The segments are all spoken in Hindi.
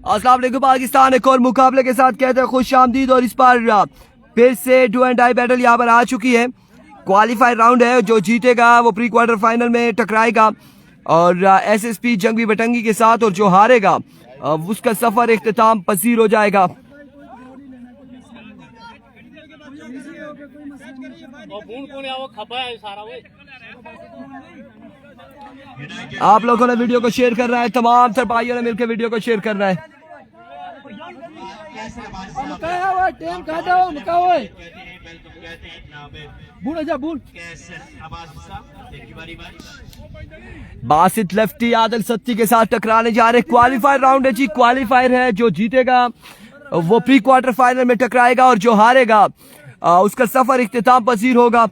अस्सलाम वालेकुम पाकिस्तान एक और मुकाबले के साथ कहते हैं खुश आमदीद। और इस बार फिर से डू एंड डाई बैटल यहाँ पर आ चुकी है। क्वालिफाइड राउंड है, जो जीतेगा वो प्री क्वार्टर फाइनल में टकराएगा और एसएसपी जंगवी बटंगी के साथ, और जो हारेगा उसका सफर इख्तिताम पसीर हो जाएगा। आप लोगों ने वीडियो को शेयर करना है, तमाम सर भाइयों ने मिलकर वीडियो को शेयर करना है। बासित लेफ्टी आदिल सत्ती के साथ टकराने जा रहे। क्वालिफायर राउंड है जी, क्वालिफायर है। जो जीतेगा वो प्री क्वार्टर फाइनल में टकराएगा और जो हारेगा उसका सफर इख्तिताम पसीर होगा।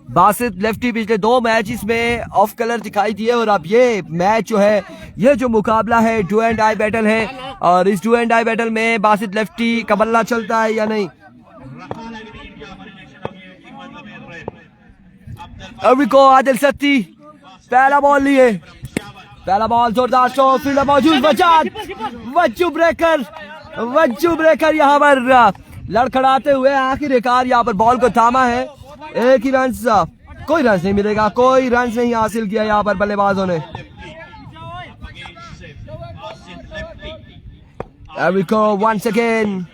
बासित लेफ्टी पिछले 2 मैचेस में ऑफ कलर दिखाई दिए और अब ये मैच जो है, ये जो मुकाबला है डू एंड डाई बैटल है, और इस डू एंड डाई बैटल में बासित लेफ्टी का बल्ला चलता है या नहीं। अभी को आदिल सत्ती पहला बॉल लिए, पहला बॉल जोरदार शो, फील्डर मौजूद, वज्जू ब्रेकर यहाँ पर लड़खड़ाते हुए आखिरकार यहाँ पर बॉल को थामा है। एक ही रन, कोई रन नहीं मिलेगा, कोई रन नहीं हासिल किया यहाँ पर बल्लेबाजों ने। वंस अगेन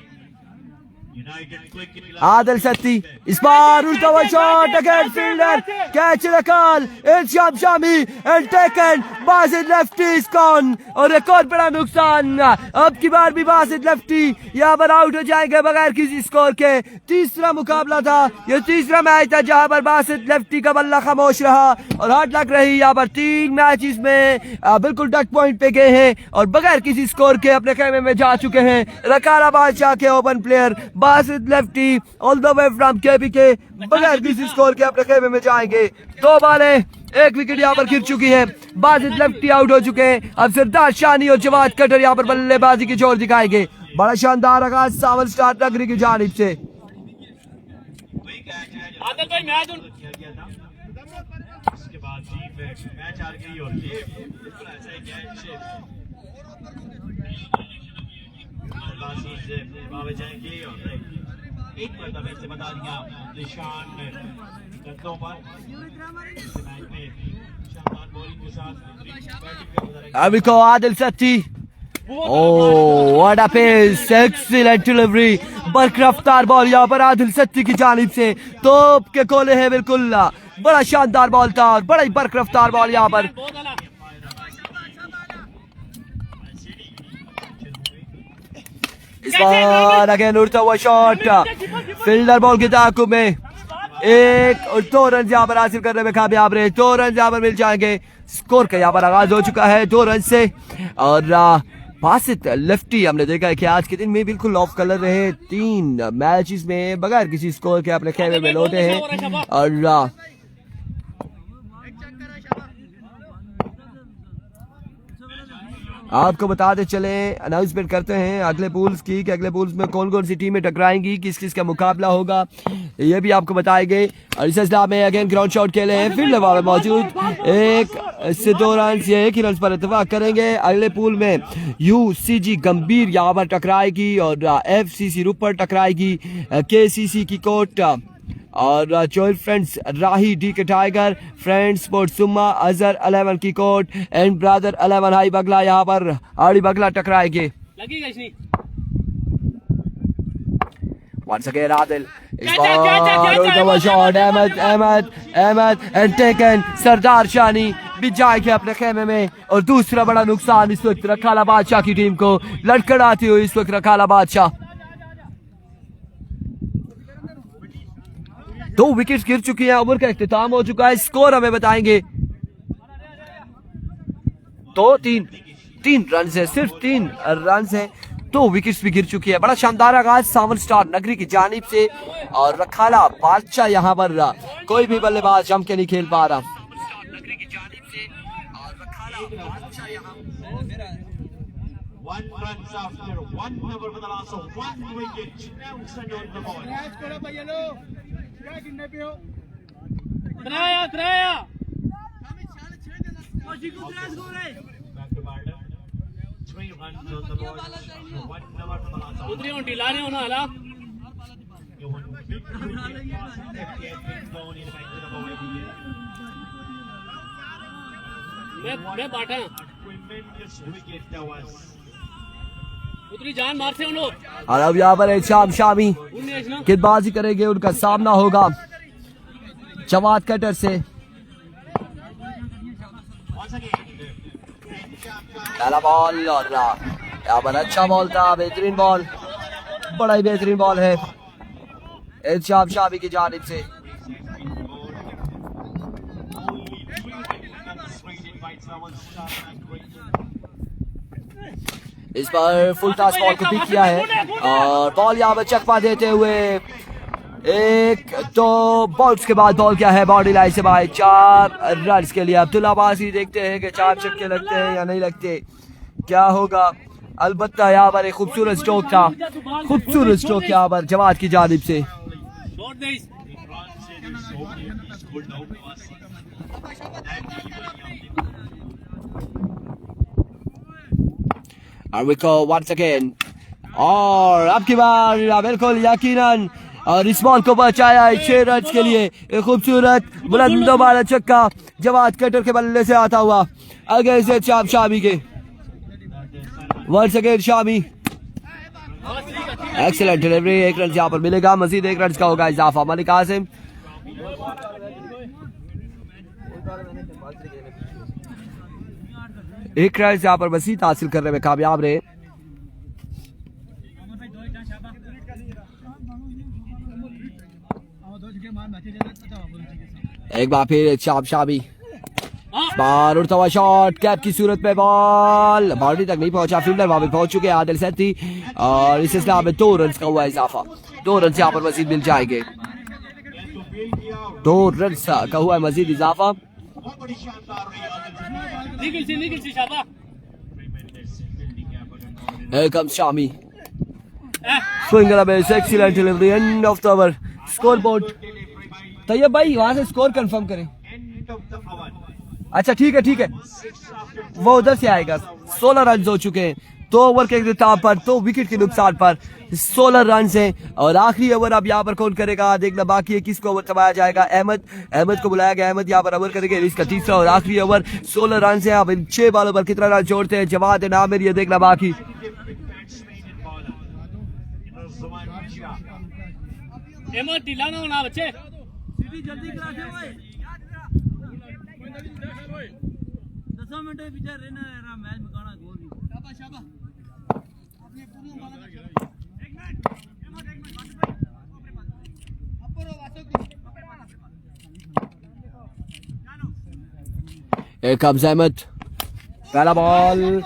आदिल सत्ती, इस बार उल्टा हुआ शॉट, अगेन फील्डर कैच रखल, Irshad Shami and taken, Basit lefty is gone और एक और बड़ा नुकसान। अब की बार भी बासित लेफ्टी यहाँ पर आउट हो जाएंगे बगैर किसी स्कोर के। तीसरा मुकाबला था, ये तीसरा मैच था जहाँ पर बासित लेफ्टी का बल्ला खामोश रहा और हार्ड लक रही। यहाँ पर 3 मैचेस में बिल्कुल डक पॉइंट पे गए हैं और बगैर किसी स्कोर के अपने खेमे में जा चुके हैं। रकाला बादशाह के open player Basit lefty all the way from KPK बगैर किसी स्कोर के अपने खेमे में जाएंगे। 2 बालें, 1 विकेट यहाँ पर गिर चुकी है, बासित लेफ्टी आउट हो चुके हैं। अब सरदार शानी और जवाद कटर यहाँ पर बल्लेबाजी की जोर दिखाएंगे। बड़ा शानदार आगाज सावन स्टार नगरी की जानिब से। एक मतलब ऐसे बता दिया निशान गद्दों पर शानदार बॉलिंग के साथ अभी को Adil Satti, oh what a pace, excellent delivery, बरकरफ्तार बॉल यहाँ पर आदिल सत्ती की जानिब से, तोप के कोले है बिल्कुल। बड़ा शानदार बॉल था और बड़ा ही बरकरफ्तार बॉल यहाँ पर। इस बार अगेन उड़ता हुआ शॉट, फील्डर बॉल के ताकुब में 1 और 2 रन यहाँ पर हासिल करने में कामयाब रहे। 2 रन यहाँ पर मिल जाएंगे। स्कोर का यहाँ पर आगाज हो चुका है 2 रन से। और बासित लेफ्टी हमने देखा है कि आज के दिन में बिल्कुल ऑफ कलर रहे। 3 मैचेस में बगैर किसी स्कोर के अपने खेमे में लौटे हैं। और आपको बताते चले, अनाउंसमेंट करते हैं अगले पूल्स की कि अगले पूल्स में कौन कौन सी टीमें टकराएंगी, किस किस का मुकाबला होगा, ये भी आपको बताएंगे। और इस सिलसिला में अगेन ग्राउंड शॉट खेले हैं, फील्डर वहां पे मौजूद, 1 से 2 रन, ये 1 ही रन पर इत्तेफाक करेंगे। अगले पूल में यूसीजी गंभीर यहाँ पर टकराएगी और एफसीसी रुपर टकराएगी, केसीसी की कोट और जॉइंट फ्रेंड्स राही डी के टाइगर, फ्रेंड्स स्पोर्ट सुम्मा, अजहर 11 की कोट एंड ब्रदर 11 हाई बगला यहाँ पर आड़ी बगला टकराएंगे। Once again आदिल, इस बार शॉट, अहमद एंड टेकन, सरदार शानी भी जाएंगे अपने खेमे में। और दूसरा बड़ा नुकसान इस वक्त रखाला बादशाह की टीम को लड़खड़ाती हुई इस वक्त रखाला बादशाह। 2 विकेट्स गिर चुकी हैं, ओवर का इख्तिताम हो चुका है। स्कोर हमें बताएंगे 3 रन है, सिर्फ 3 रन है। 2 विकेट्स भी गिर चुकी है। बड़ा शानदार आगाज सावन स्टार नगरी की जानिब से और रखाला बादशाह यहाँ पर कोई भी बल्लेबाज जम के नहीं खेल पा रहा। One runs after 1 over for the last of 1 wicket. Nelson on the ball. runs on the board. 1 over for the last over. उतरी उंटी ला रहे हो ना हाला One big wicket was left hand been gone in by the ball here. मैं बाटा A tremendous wicket that was. उतरी जान मार से उनो और अब यहाँ पर शाम शामी उन्नीस ना गेंदबाजी करेंगे, उनका सामना होगा जवाद कटर से। Once again, पहला बॉल और यहाँ पर अच्छा बॉल था, बेहतरीन बॉल, बड़ा ही बेहतरीन बॉल है इरशाद शामी की जानिब से। इस पर फुल टॉस बॉल को पिक किया है और बॉल यहाँ पर चकमा देते हुए एक तो बॉल्स के बाद बॉल क्या है बॉडी लाइन से बाहर 4 रन के लिए। अब्दुल्ला अब्बासी देखते हैं कि 4 छक्के लगते हैं या नहीं लगते, क्या होगा। अलबत्ता यहाँ पर एक खूबसूरत स्ट्रोक था, खूबसूरत स्ट्रोक यहाँ पर जवाद की जानिब से। छोड़ दे इस And we go once again और अब की बार बिल्कुल यकीनन और इस बॉल को बचाया 6 रन के लिए। एक खूबसूरत बुलंद वाला छक्का जवाद कटर के बल्ले से आता हुआ आगे से शामी के। Once again Shami, excellent delivery, 1 run यहाँ पर मिलेगा, मजीद 1 रन का होगा इजाफा। मलिक आसिम एक रन यहाँ पर मजीद हासिल करने में कामयाब रहे। एक बार फिर शामी बार उड़ता हुआ शॉट, कैप की सूरत में बॉल बाउंड्री तक नहीं पहुंचा, फील्डर वहां पे पहुंच चुके हैं आदिल सैती और इस सिलसिले में 2 रन का हुआ इजाफा। 2 रन यहाँ पर मजीद मिल जाएंगे, 2 रन का हुआ मजीद इजाफा। निकल सी शाबा Here comes Shami. Swing and a miss, excellent delivery, end of the over. Scoreboard. Tayyab भाई वहां से स्कोर कंफर्म करें। अच्छा ठीक है, वो उधर से आएगा। 16 रन हो चुके हैं, 2 ओवर के इख्तिताम पर, 2 विकेट के नुकसान पर 16 रन हैं और आखिरी ओवर अब यहाँ पर कौन करेगा देखना बाकी है, किसको ओवर करवाया जाएगा। अहमद को बुलाया गया, अहमद यहाँ पर ओवर करेंगे, इसका तीसरा और आखिरी ओवर। 16 रन है, अब इन 6 बॉलों पर कितना रन छोड़ते हैं जवाद नामिर, ये देखना बाकी। अहमद दिलाना होना बच्चे जल्दी करा दे भाई 10 मिनट में पीछे रहना है मैच मुकाना गोल शाबाश शाबाश अपने पूरी माला एक मिनट अपर वासो को Here comes Ahmed, पहला बॉल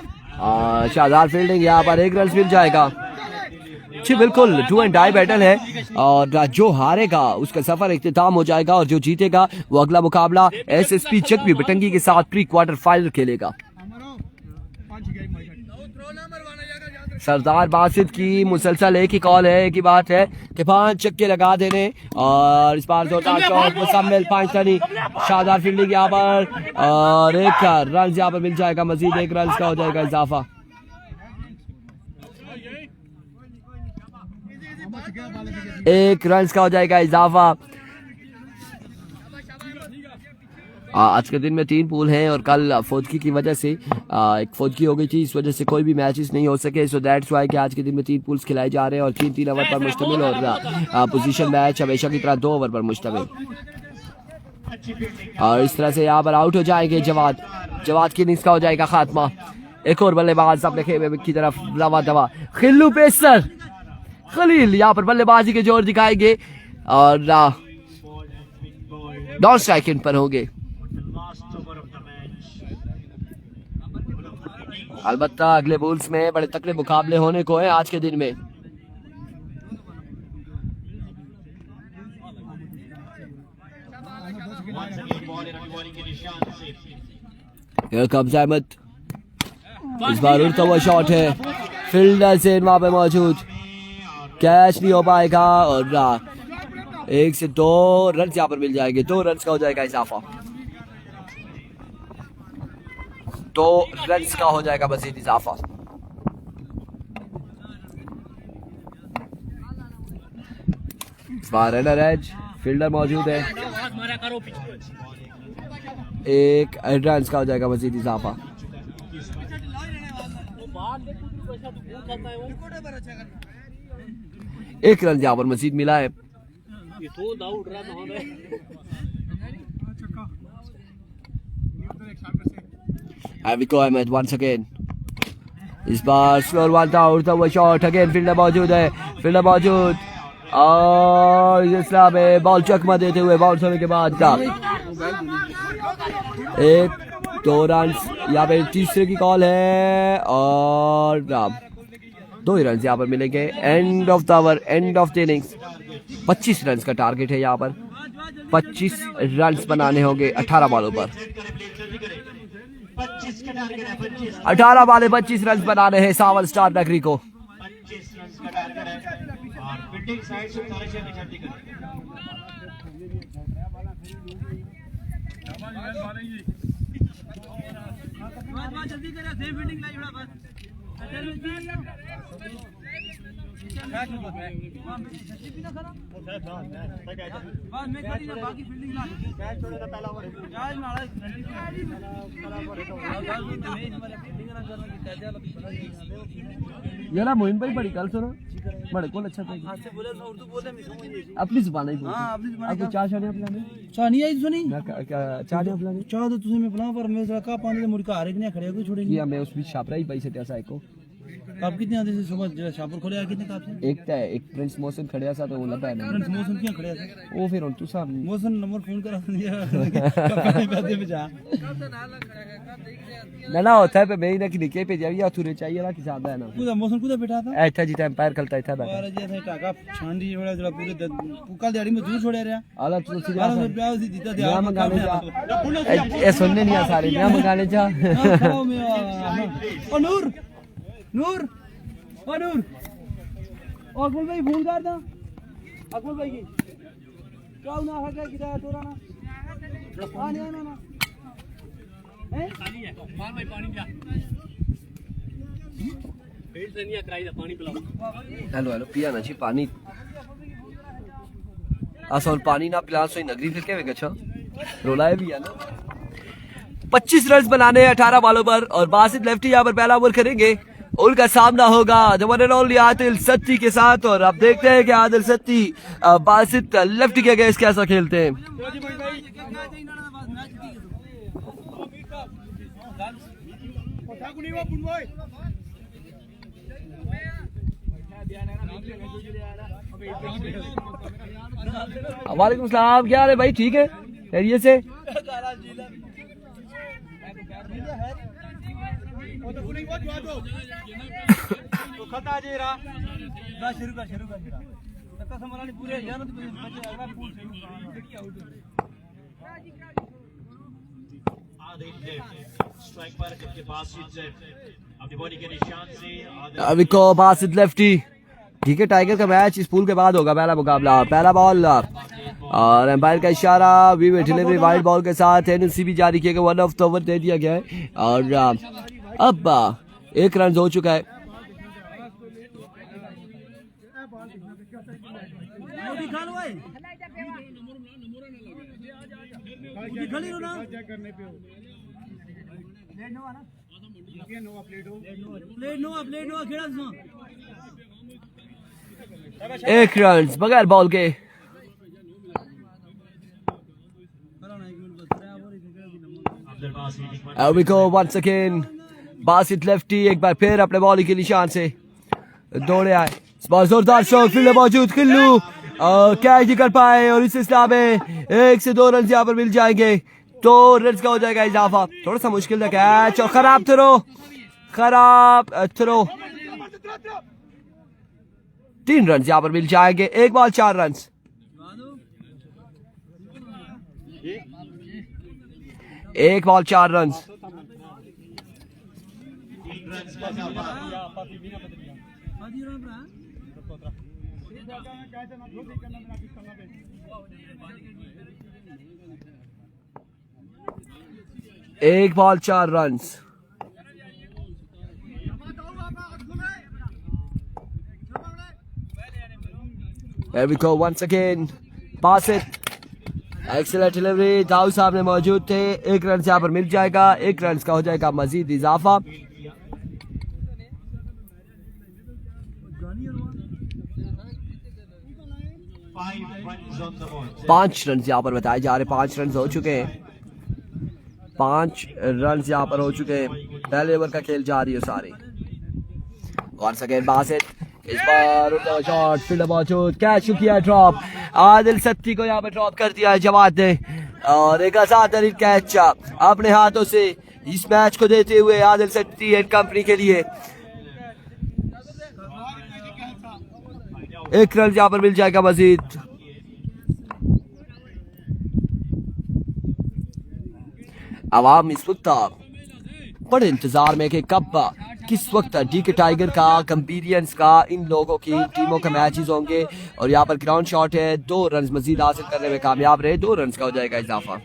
शानदार फील्डिंग, यहाँ पर 1 रन मिल जाएगा। जी बिल्कुल, 2 एंड डाई बैटल है और जो हारेगा उसका सफर इख्तिताम हो जाएगा और जो जीतेगा वो अगला मुकाबला एसएसपी चकवी बटंगी के साथ प्री क्वार्टर फाइनल खेलेगा। सरदार बासित की मुसलसल एक ही कॉल है, एक ही बात है कि 5 छक्के लगा देने और इस बार जोरदार शॉट मुकम्मल 5 रन, शानदार फील्डिंग यहाँ पर और 1 रन यहाँ पर मिल जाएगा, मजीद 1 रन का हो जाएगा इजाफा। 1 रन का हो जाएगा इजाफा। आज के दिन में 3 पूल हैं और कल फौजगी की वजह से एक फौजगी हो गई थी, इस वजह से कोई भी मैचेस नहीं हो सके। सो दैट्स व्हाई कि आज के दिन में 3 पूल्स खिलाए जा रहे हैं और 3-3 ओवर पर मुश्तमिल और पोजीशन मैच हमेशा की तरह 2 ओवर पर मुश्तमिल। और इस तरह से यहाँ पर आउट हो जाएंगे जवाद की इनिंग्स का हो जाएगा खात्मा। एक और बल्लेबाज अपने खेमे की तरफ रवा दवा, खिल्लू पेसर खलील यहाँ पर बल्लेबाजी के जोर दिखाएंगे और नॉन स्ट्राइक इन पर होंगे। अलबत्ता अगले बॉल्स में बड़े तकड़े मुकाबले होने को है आज के दिन में। Here comes Ahmed, इस बार उड़ता हुआ शॉट है, फील्डर से वहां पे मौजूद, कैच नहीं हो पाएगा और 1 से 2 रन यहाँ पर मिल जाएंगे, 2 रन का हो जाएगा इजाफा, 2 रन का हो जाएगा मजीद इजाफा। इस बार रनर एज, फील्डर मौजूद है, आवाज मारा करो पीछे। एक रन का हो जाएगा मजीद इजाफा। वो बाहर देख कुछ पैसा तो बहुत खाता है वो। एक रन यहाँ पर मजीद मिला है। ये तो दाऊद रहा था हमें। Aviko Ahmed once again. इस बार स्लोर वन था, उड़ता हुआ शॉट अगेन, फील्डर मौजूद है, फील्डर मौजूद और इस में बॉल चकमा देते हुए बाउंस होने के बाद एक 2 रन यहाँ पे तीसरे की कॉल है और 2 ही रन यहाँ पर मिलेंगे। End of the over, end of the innings. 25 run का टारगेट है यहाँ पर, 25 रन बनाने होंगे 18 बॉलों पर। 25 का टारगेट है, 25 18 बाले 25 रन बनाने हैं सावल स्टार नगरी को। 25 रन का टारगेट है और फील्डिंग साइड से सारे शहर जल्दी करें। जल्दी करें, सेम फील्डिंग लाई बड़ा बस। बाकी फील्डिंग ला ये ना मोहिन भाई बड़ी कल सुनो बड़े कौन अच्छा था उर्दू बोले अपनी जुबान ही बोल। हाँ अपनी जुबान आपको चार शादियां पिलाने चाह नहीं आई सुनी मैं क्या चार शादियां पिलाने चाह तो तुझे मैं बुलाऊं पर मैं जरा का पानी मुड़ के हारे नहीं खड़े को छोड़े किया मैं उस बीच छापरा ही पैसे त्यासा एको कब कितने आते थे सुबह जरा शापर खोले आ कितने काप से एक था एक प्रिंस मोहसिन खड़िया सा तो वो लगा है फ्रेंड्स मौसम क्यों खड़े थे वो फिर तू साहब मौसम नंबर फोन करा दिया कपड़े पैदे में जा ना होता है पे मैं ही ना कि निके पे जाविया तुरे चाहिए ना कि ज्यादा है ना कुदा मौसम कुदा बैठा था ऐसा जी टाइम पैर कलता था बैठा और जैसे टाका छांडी बड़ा जरा पूरे कल दिहाड़ी में दूर छोड़े रहा आला तू सीधा 1200 रुपया उसी जीता दिया नया मंगाने जा ए सुनने नहीं आ सारे नया मंगाने जा ओ नूर नूर ओ नूर अकबर भाई फोन कर दा अकबर भाई की क्या ना है किधर तोरा ना आने आना ना खाली है मार भाई पानी जा फील्ड से नहीं कराई पानी पिलाओ। हेलो हेलो पिया ना जी पानी आसान पानी ना पिला सो नगरी फिर के गच्छा रोलाए भी है ना। 25 रन बनाने 18 बॉलों पर और बासित लेफ्टी यहाँ पर पहला ओवर करेंगे। उनका सामना होगा the one and only Adil Satti के साथ और अब देखते हैं कि आदिल सत्ती बासित लेफ्टी के अगेंस्ट कैसा खेलते हैं। वालेकुम सलाम, क्या हाल है भाई? ठीक है, खैरियत से? स्ट्राइक पर के पास से अपनी बॉडी के निशान से विको बासित लेफ्टी। ठीक है, टाइगर का मैच इस पूल के बाद होगा पहला मुकाबला। पहला बॉल और एम्पायर का इशारा, वी डिलीवरी वाइड बॉल के साथ एनसी भी जारी किया गया, 1 ऑफ द ओवर दे दिया गया है और अब 1 रन हो चुका है। एक रन बगैर बॉल के। We go once again. Basit lefty एक बार फिर अपने बॉल के निशान से दौड़े आए। जोरदार शॉट, फील्डर मौजूद, खिल्लू कैच नहीं कर पाए और इस सिलसिला में 1 से 2 रन यहाँ पर मिल जाएंगे। 2 रन का हो जाएगा इजाफा। थोड़ा सा मुश्किल था कैच और खराब थ्रो 3 रन यहाँ पर मिल जाएंगे। 1 बॉल 4 रन। एक बॉल 4 रन। एक ball 4 run. Here we go once again. Pass it. Excellent delivery. Dawood साहब ने मौजूद थे. एक रन यहाँ पर मिल जाएगा. एक रन का हो जाएगा मजीद इजाफा. 5 रन यहाँ पर बताए जा रहे. 5 रन हो चुके हैं. 5 रन यहाँ पर हो चुके हैं. पहले ओवर का खेल जारी है सारी. Once again Basit. इस बार शॉट फील्डर मौजूद. कैच किया ड्रॉप. आदिल सत्ती को यहाँ पर ड्रॉप कर दिया है जवाद ने. और एक आसान तरीन कैच अपने हाथों से इस मैच को देते हुए आदिल सत्ती एंड कंपनी के लिए. एक रन यहाँ पर मिल जाएगा मजीद. आवाम इस वक्त बड़े इंतजार में कि कब किस वक्त डीके टाइगर का कंपीरियंस का इन लोगों की टीमों के मैचेस होंगे. और यहाँ पर ग्राउंड शॉट है. 2 रन मजीद हासिल करने में कामयाब रहे. 2 रन का हो जाएगा इजाफा.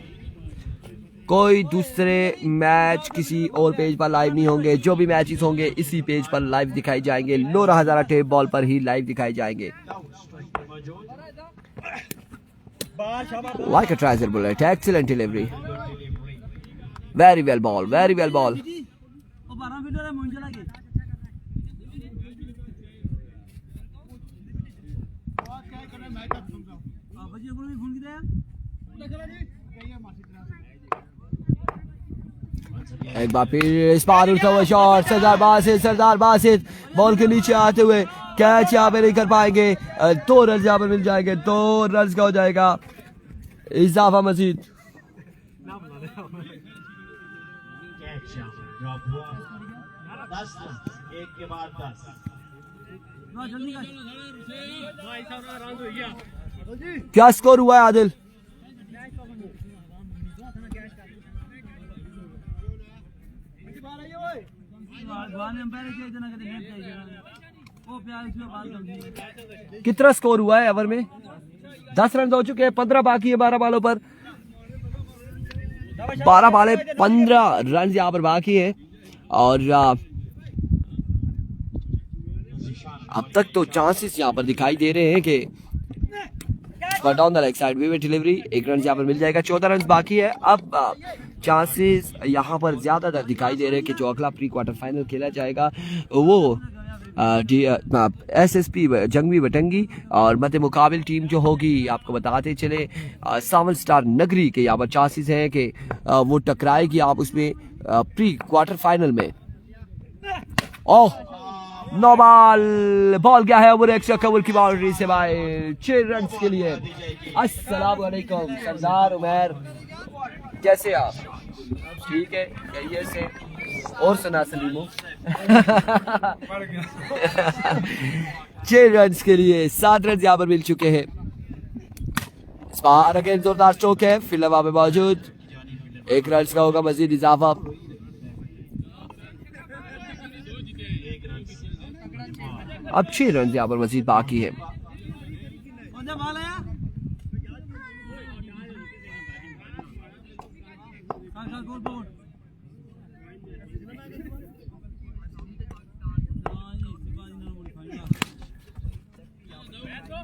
कोई दूसरे मैच किसी और पेज पर लाइव नहीं होंगे. जो भी मैचेस होंगे इसी पेज पर लाइव दिखाई जाएंगे. नोरा हजारा टेप बॉल पर ही लाइव दिखाई जाएंगे. Like a treasure bullet. Excellent delivery. Very well ball. Very well ball. एक बार फिर इस बार उठा हुआ शॉट. सरदार बासित बॉल के नीचे आते हुए कैच यहाँ पे नहीं कर पाएंगे. 2 रन यहाँ पर मिल जाएंगे. 2 रन का हो जाएगा इजाफा मजीद. एक के बाद 10. क्या स्कोर हुआ है आदिल? कितना स्कोर हुआ है ओवर में? 10 रन हो चुके हैं. 15 बाकी है 12 बालों पर. 12 बाले 15 रन यहाँ पर बाकी है. और अब तक तो चांसेस यहाँ पर दिखाई दे रहे हैं कि down the leg side way delivery. 1 run यहाँ पर मिल जाएगा. 14 रन बाकी है. अब चांसेस यहाँ पर ज्यादातर दिखाई दे रहे हैं कि जो अगला प्री क्वार्टर फाइनल खेला जाएगा वो SSP जंगवी वटंगी और मध्य मुकाबिल टीम जो होगी आपको बताते चले सावन स्टार नगरी के यहाँ पर चांसेस हैं कि वो टकराएगी आप उसमें प्री क्वार्टर फाइनल में. ओह नो बॉल गया है ओवर एक्स्ट्रा कवर की बाउंड्री से बाहर. 6 रन के लिए. अस्सलाम वालेकुम सरदार उमर, कैसे आप? ठीक है खैरियत से. और सुना सलीमो. 6 रन के लिए 7 रन यहाँ पर मिल चुके हैं. अगेन जोरदार स्ट्रोक है. फील्डर वहां पे मौजूद. 1 रन का होगा मजीद इजाफा. अब 6 रन यहाँ पर मजीद बाकी है.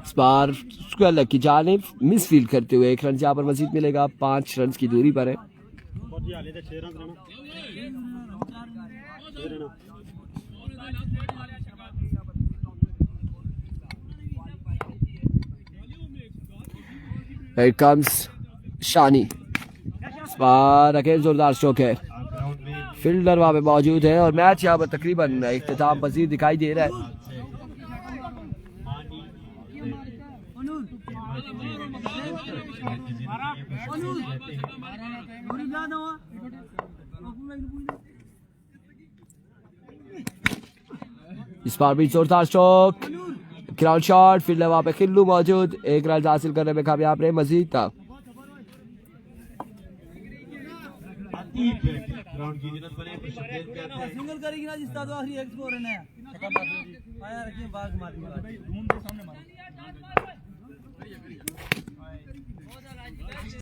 इस बार स्क्वायर की जानिब मिस फील्ड करते हुए 1 रन यहाँ पर मजीद मिलेगा. 5 रन की दूरी पर है. Here comes शानी. इस बार अगेन जोरदार स्ट्रोक है. फील्डर वहां पे मौजूद है और मैच यहाँ पर तकरीबन इख्तिताम पजीर दिखाई दे रहा है. इस बार भी जोरदार स्ट्रोक. Ground shot. फील्डर वहां पे खिल्लू मौजूद. 1 रन हासिल करने में कामयाब रहे. मजीद था सिंगल करेगी ना जिसका तो आखिरी 1 स्कोर है ना. आया रखिए बाग मार.